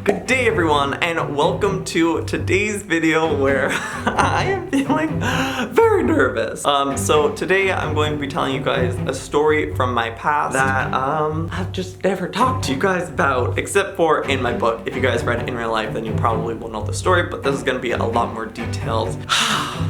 Good day everyone, and welcome to today's video where I am feeling very nervous. So today I'm going to be telling you guys a story from my past that I've just never talked to you guys about, except for in my book. If you guys read it in real life, then you probably will know the story, but this is gonna be a lot more detailed.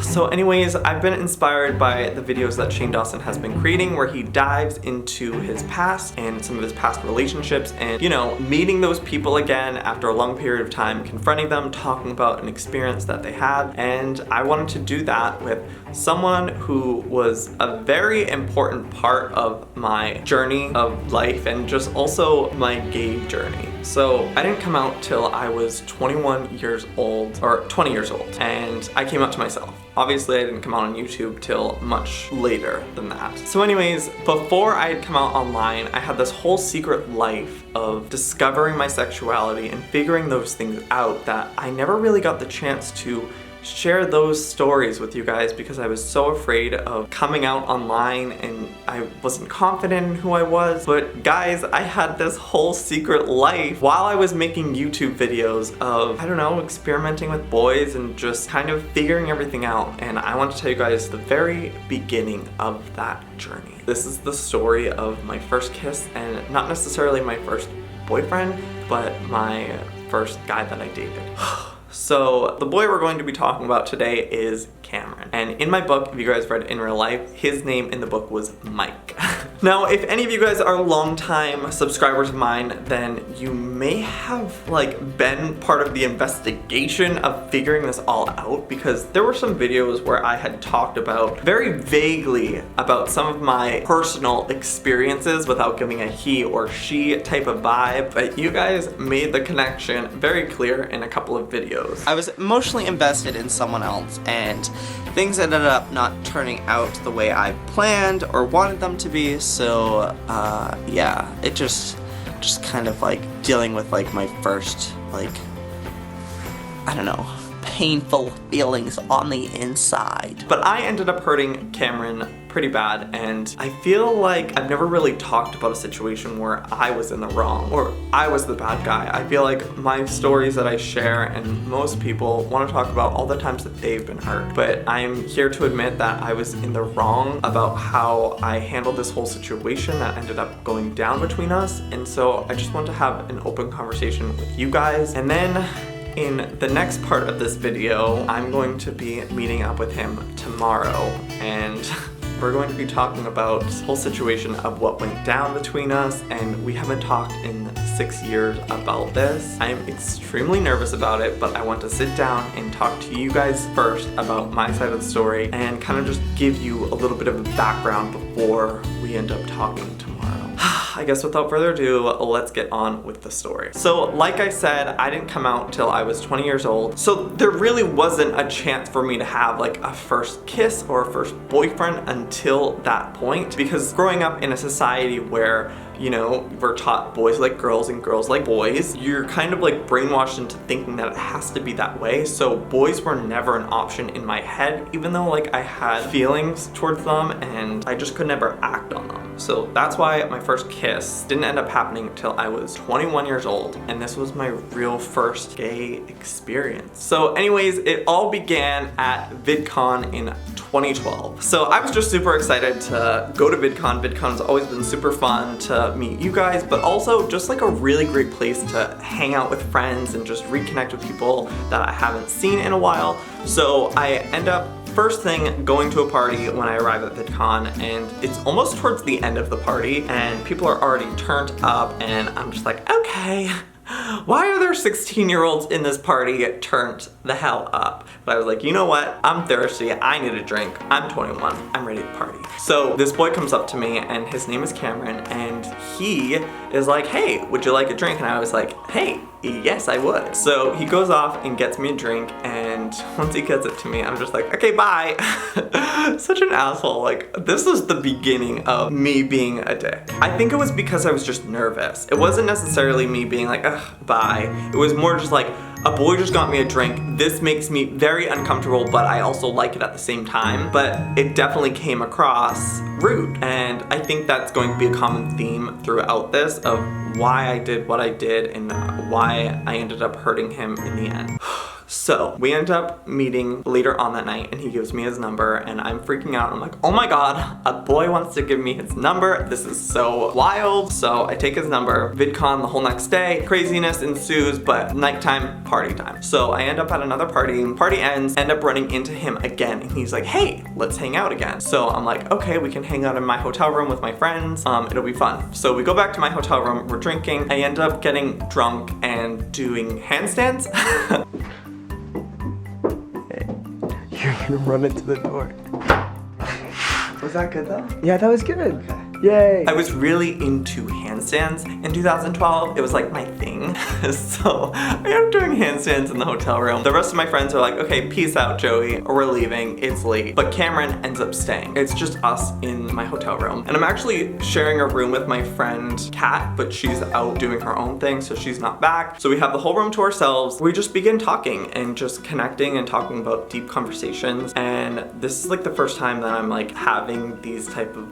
So anyways, I've been inspired by the videos that Shane Dawson has been creating where he dives into his past and some of his past relationships and, you know, meeting those people again after a long period of time, confronting them, talking about an experience that they had. And I wanted to do that with someone who was a very important part of my journey of life and just also my gay journey. So I didn't come out till I was 21 years old, or 20 years old, and I came out to myself. Obviously I didn't come out on YouTube till much later than that. So anyways, before I had come out online, I had this whole secret life of discovering my sexuality and figuring those things out that I never really got the chance to share those stories with you guys because I was so afraid of coming out online and I wasn't confident in who I was. But guys, I had this whole secret life while I was making YouTube videos of, I don't know, experimenting with boys and just kind of figuring everything out. And I want to tell you guys the very beginning of that journey. This is the story of my first kiss, and not necessarily my first boyfriend, but my first guy that I dated. So the boy we're going to be talking about today is Cameron. And in my book, if you guys read it in real life, his name in the book was Mike. Now, if any of you guys are longtime subscribers of mine, then you may have been part of the investigation of figuring this all out, because there were some videos where I had talked about very vaguely about some of my personal experiences without giving a he or she type of vibe, but you guys made the connection very clear in a couple of videos. I was emotionally invested in someone else, and things ended up not turning out the way I planned or wanted them to be, so yeah, it just kind of dealing with my first I don't know, painful feelings on the inside. But I ended up hurting Cameron pretty bad, and I feel like I've never really talked about a situation where I was in the wrong or I was the bad guy. I feel like my stories that I share and most people want to talk about all the times that they've been hurt, but I'm here to admit that I was in the wrong about how I handled this whole situation that ended up going down between us. And so I just want to have an open conversation with you guys. And then in the next part of this video, I'm going to be meeting up with him tomorrow, and we're going to be talking about this whole situation of what went down between us, and we haven't talked in 6 years about this. I'm extremely nervous about it, but I want to sit down and talk to you guys first about my side of the story and kind of just give you a little bit of a background before we end up talking tomorrow. I guess without further ado, let's get on with the story. So like I said, I didn't come out till I was 20 years old. So there really wasn't a chance for me to have a first kiss or a first boyfriend until that point, because growing up in a society where, you know, we're taught boys like girls and girls like boys, you're kind of brainwashed into thinking that it has to be that way. So boys were never an option in my head, even though I had feelings towards them and I just could never act on them. So that's why my first kiss didn't end up happening until I was 21 years old, and this was my real first gay experience. So anyways, it all began at VidCon in 2012. So I was just super excited to go to VidCon. VidCon's always been super fun to meet you guys, but also just a really great place to hang out with friends and just reconnect with people that I haven't seen in a while. So I end up first thing going to a party when I arrive at VidCon, and it's almost towards the end of the party and people are already turned up, and I'm just okay, why are there 16-year-olds in this party turned the hell up? But I was you know what? I'm thirsty. I need a drink. I'm 21. I'm ready to party. So this boy comes up to me, and his name is Cameron, and he is hey, would you like a drink? And I was hey, yes, I would. So he goes off and gets me a drink, and once he gets it to me, I'm just okay, bye. Such an asshole. This was the beginning of me being a dick. I think it was because I was just nervous. It wasn't necessarily me being ugh, bye. It was more just a boy just got me a drink. This makes me very uncomfortable, but I also like it at the same time. But it definitely came across rude. And I think that's going to be a common theme throughout this of why I did what I did and why I ended up hurting him in the end. So we end up meeting later on that night and he gives me his number and I'm freaking out. I'm like, oh my God, a boy wants to give me his number. This is so wild. So I take his number, VidCon the whole next day, craziness ensues, but nighttime, party time. So I end up at another party ends, end up running into him again. And he's like, hey, let's hang out again. So I'm like, okay, we can hang out in my hotel room with my friends. It'll be fun. So we go back to my hotel room, we're drinking. I end up getting drunk and doing handstands. You're gonna run into the door. Was that good though? Yeah, that was good. Okay. Yay. I was really into handstands in 2012. It was like my thing. So I ended up doing handstands in the hotel room. The rest of my friends are like, okay, peace out, Joey, or we're leaving, it's late. But Cameron ends up staying. It's just us in my hotel room. And I'm actually sharing a room with my friend Kat, but she's out doing her own thing, so she's not back. So we have the whole room to ourselves. We just begin talking and just connecting and talking about deep conversations. And this is like the first time that I'm like having these type of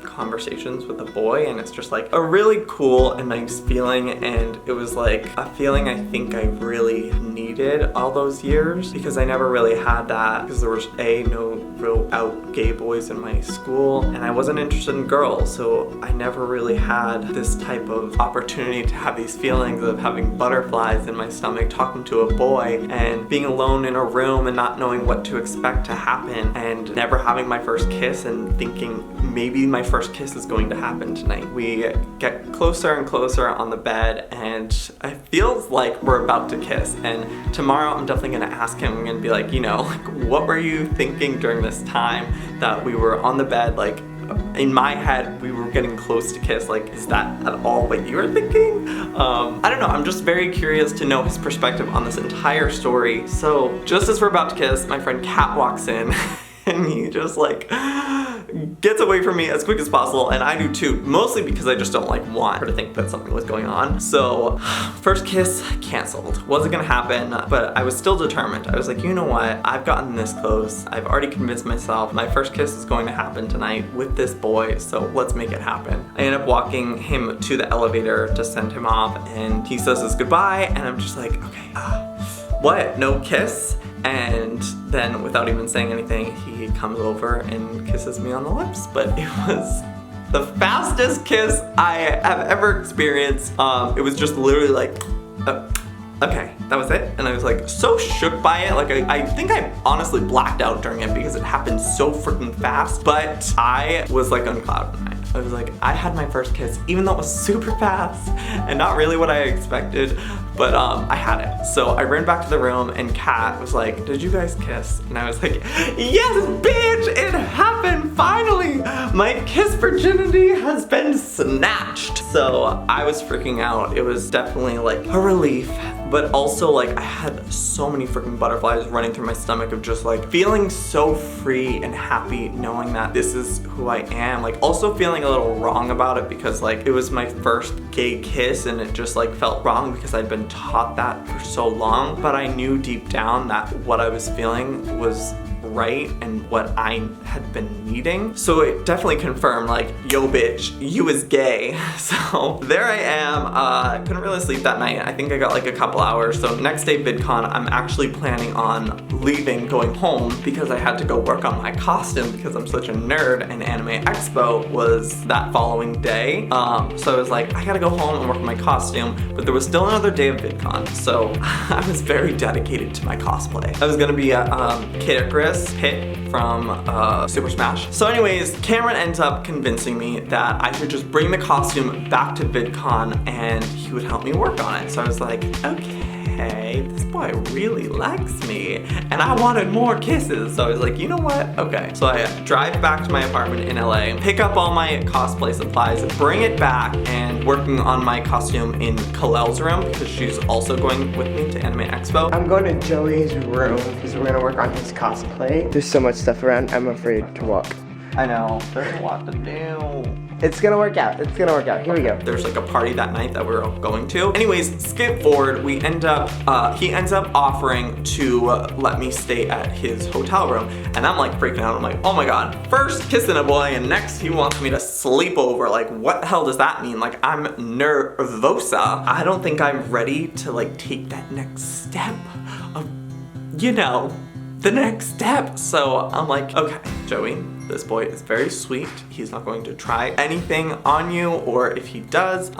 conversations with a boy, and it's just like a really cool and nice feeling, and it was like a feeling I think I really needed all those years because I never really had that because there was no real out gay boys in my school and I wasn't interested in girls, so I never really had this type of opportunity to have these feelings of having butterflies in my stomach, talking to a boy and being alone in a room and not knowing what to expect to happen and never having my first kiss and thinking maybe my first kiss is going to happen tonight. We get closer and closer on the bed and it feels like we're about to kiss, and tomorrow I'm definitely gonna ask him. I'm gonna be like, you know, like, what were you thinking during this time that we were on the bed? Like, in my head, we were getting close to kiss. Like, is that at all what you were thinking? I don't know, I'm just very curious to know his perspective on this entire story. So just as we're about to kiss, my friend Kat walks in and he just like gets away from me as quick as possible, and I do too, mostly because I just don't like want her to think that something was going on. So first kiss canceled. Wasn't gonna happen, but I was still determined. I was like, you know what? I've gotten this close. I've already convinced myself my first kiss is going to happen tonight with this boy, so let's make it happen. I end up walking him to the elevator to send him off, and he says his goodbye, and I'm just like, okay, what? No kiss? And then without even saying anything, he comes over and kisses me on the lips. But it was the fastest kiss I have ever experienced. It was just literally like, okay, that was it. And I was like so shook by it. Like I think I honestly blacked out during it because it happened so freaking fast. But I was like on cloud nine. I was like, I had my first kiss, even though it was super fast and not really what I expected, but I had it. So I ran back to the room and Kat was like, did you guys kiss? And I was like, yes, bitch, it happened, finally. My kiss virginity has been snatched. So I was freaking out. It was definitely like a relief, but also like I had so many freaking butterflies running through my stomach of just like feeling so free and happy knowing that this is who I am. Like also feeling a little wrong about it because like it was my first gay kiss and it just like felt wrong because I'd been taught that for so long, but I knew deep down that what I was feeling was right and what I had been needing. So it definitely confirmed like, yo bitch, you is gay. So there I am. I couldn't really sleep that night. I think I got like a couple hours. So next day VidCon, I'm actually planning on leaving, going home because I had to go work on my costume because I'm such a nerd, and Anime Expo was that following day. So I was like, I gotta go home and work on my costume, but there was still another day of VidCon. So I was very dedicated to my cosplay. I was gonna be a Kid Icarus Pit from Super Smash. So anyways, Cameron ends up convincing me that I should just bring the costume back to VidCon and he would help me work on it. So I was like, okay, this boy really likes me and I wanted more kisses. So I was like, you know what? Okay. So I drive back to my apartment in LA, pick up all my cosplay supplies, bring it back, and working on my costume in Kalel's room because she's also going with me to Anime Expo. I'm going to Joey's room because we're gonna work on his cosplay. There's so much stuff around, I'm afraid to walk I know. There's a lot to do. It's gonna work out. It's gonna work out. Here we go. There's like a party that night that we're going to. Anyways, skip forward. We end up, he ends up offering to let me stay at his hotel room. And I'm like freaking out. I'm like, oh my God, first kissing a boy and next he wants me to sleep over. Like, what the hell does that mean? Like, I'm nervosa. I don't think I'm ready to like take that next step of, you know, the next step. So I'm like, okay, Joey, this boy is very sweet. He's not going to try anything on you, or if he does,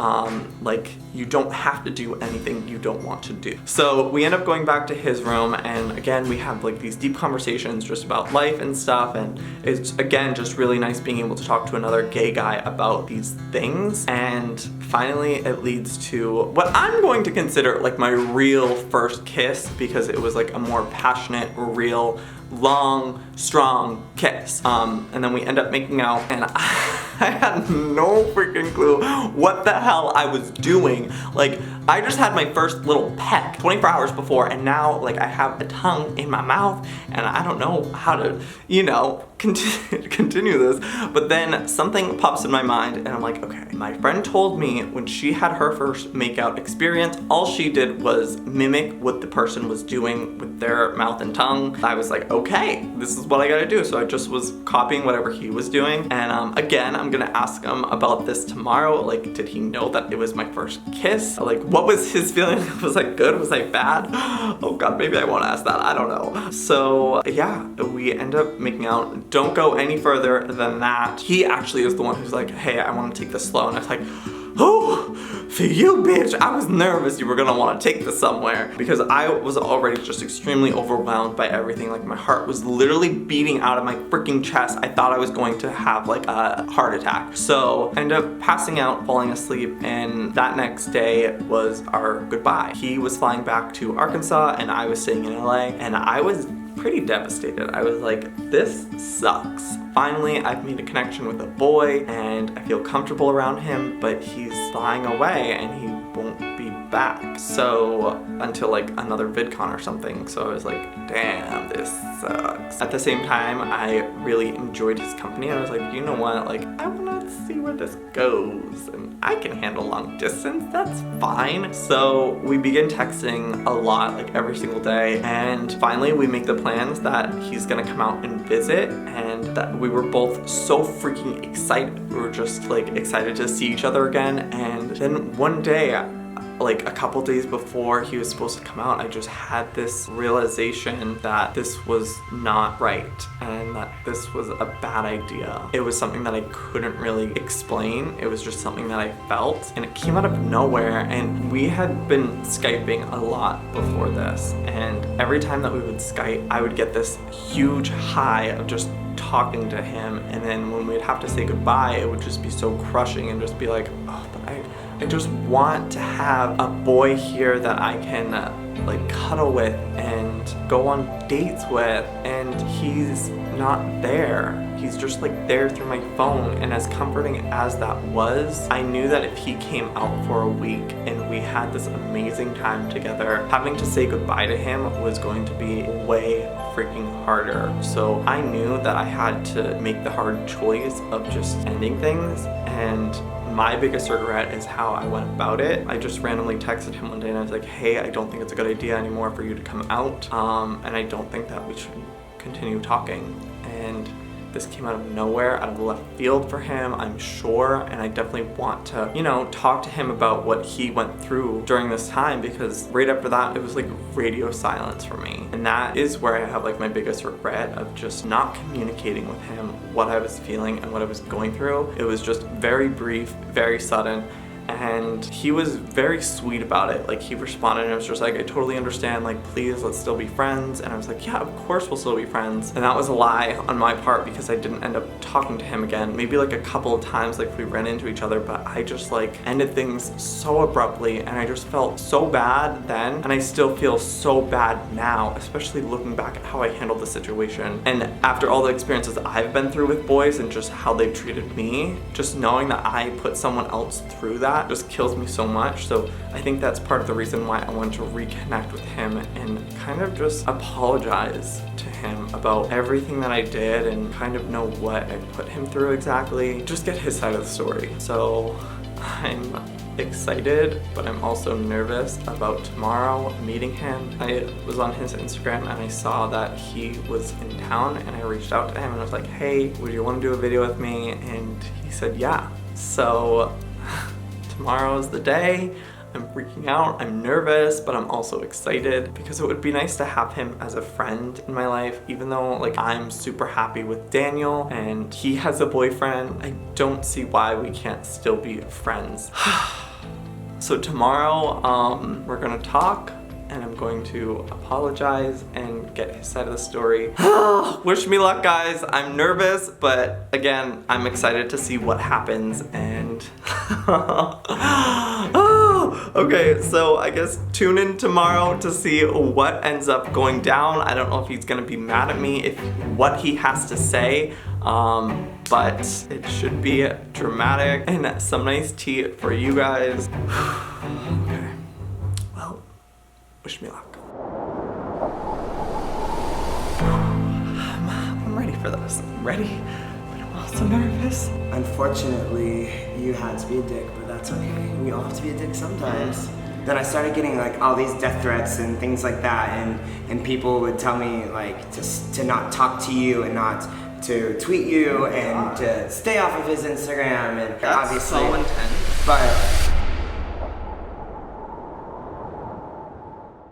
like, you don't have to do anything you don't want to do. So we end up going back to his room, and again, we have like these deep conversations just about life and stuff, and it's again just really nice being able to talk to another gay guy about these things. And finally it leads to what I'm going to consider like my real first kiss, because it was like a more passionate, real, long, strong kiss. And then we end up making out, and I had no freaking clue what the hell I was doing. Like, I just had my first little peck 24 hours before, and now like I have a tongue in my mouth and I don't know how to, you know, continue this. But then something pops in my mind and I'm like, okay, my friend told me when she had her first makeout experience, all she did was mimic what the person was doing with their mouth and tongue. I was like, okay, this is what I gotta do. So I just was copying whatever he was doing. And again, I'm gonna ask him about this tomorrow. Like, did he know that it was my first kiss? Like, what was his feeling? Was I good? Was I bad? Oh God, maybe I won't ask that. I don't know. So yeah, we end up making out. Don't go any further than that. He actually is the one who's like, hey, I want to take this slow. And I was like, oh, for you, bitch. I was nervous you were gonna want to take this somewhere, because I was already just extremely overwhelmed by everything. Like, my heart was literally beating out of my freaking chest. I thought I was going to have like a heart attack. So I ended up passing out, falling asleep, and that next day was our goodbye. He was flying back to Arkansas and I was staying in LA, and I was pretty devastated. I was like, this sucks. Finally, I've made a connection with a boy and I feel comfortable around him, but he's flying away and he won't be back. So until like another VidCon or something. So I was like, damn, this sucks. At the same time, I really enjoyed his company. I was like, you know what? Like, I want to see where this goes, and I can handle long distance. That's fine. So we begin texting a lot, like every single day. And finally, we make the plans that he's gonna come out and visit, and that we were both so freaking excited. We were just like excited to see each other again. And then one day, like a couple days before he was supposed to come out, I just had this realization that this was not right and that this was a bad idea. It was something that I couldn't really explain. It was just something that I felt, and it came out of nowhere. And we had been Skyping a lot before this, and every time that we would Skype, I would get this huge high of just talking to him, and then when we'd have to say goodbye, it would just be so crushing and just be like, oh, but I just want to have a boy here that I can like cuddle with and go on dates with, and he's not there. He's just like there through my phone. And as comforting as that was, I knew that if he came out for a week and we had this amazing time together, having to say goodbye to him was going to be way freaking harder. So I knew that I had to make the hard choice of just ending things, and my biggest regret is how I went about it. I just randomly texted him one day and I was like, hey, I don't think it's a good idea anymore for you to come out, and I don't think that we should continue talking. And this came out of nowhere, out of left field for him, I'm sure, and I definitely want to, you know, talk to him about what he went through during this time, because right after that, it was like radio silence for me. And that is where I have like my biggest regret of just not communicating with him what I was feeling and what I was going through. It was just very brief, very sudden. And he was very sweet about it. Like, he responded and I was just like, I totally understand, like, please, let's still be friends. And I was like, yeah, of course we'll still be friends. And that was a lie on my part, because I didn't end up talking to him again. Maybe like a couple of times, like, we ran into each other, but I just like ended things so abruptly, and I just felt so bad then, and I still feel so bad now, especially looking back at how I handled the situation. And after all the experiences I've been through with boys and just how they've treated me, just knowing that I put someone else through that, that just kills me so much. So I think that's part of the reason why I want to reconnect with him and kind of just apologize to him about everything that I did and kind of know what I put him through exactly. Just get his side of the story. So I'm excited, but I'm also nervous about tomorrow meeting him. I was on his Instagram and I saw that he was in town, and I reached out to him and I was like, hey, would you want to do a video with me? And he said yeah. So tomorrow's the day. I'm freaking out, I'm nervous, but I'm also excited because it would be nice to have him as a friend in my life. Even though like I'm super happy with Daniel and he has a boyfriend, I don't see why we can't still be friends. So tomorrow, we're gonna talk and I'm going to apologize and get his side of the story. Wish me luck, guys. I'm nervous, but again, I'm excited to see what happens and okay, so I guess tune in tomorrow to see what ends up going down. I don't know if he's gonna be mad at me, if what he has to say, but it should be dramatic and some nice tea for you guys. Okay, well, wish me luck. I'm ready for this. I'm ready, but I'm also nervous. Unfortunately, you had to be a dick, but that's okay. We all have to be a dick sometimes. Then I started getting like all these death threats and things like that, and people would tell me like to not talk to you and not to tweet you and to stay off of his Instagram, and That's obviously so intense. but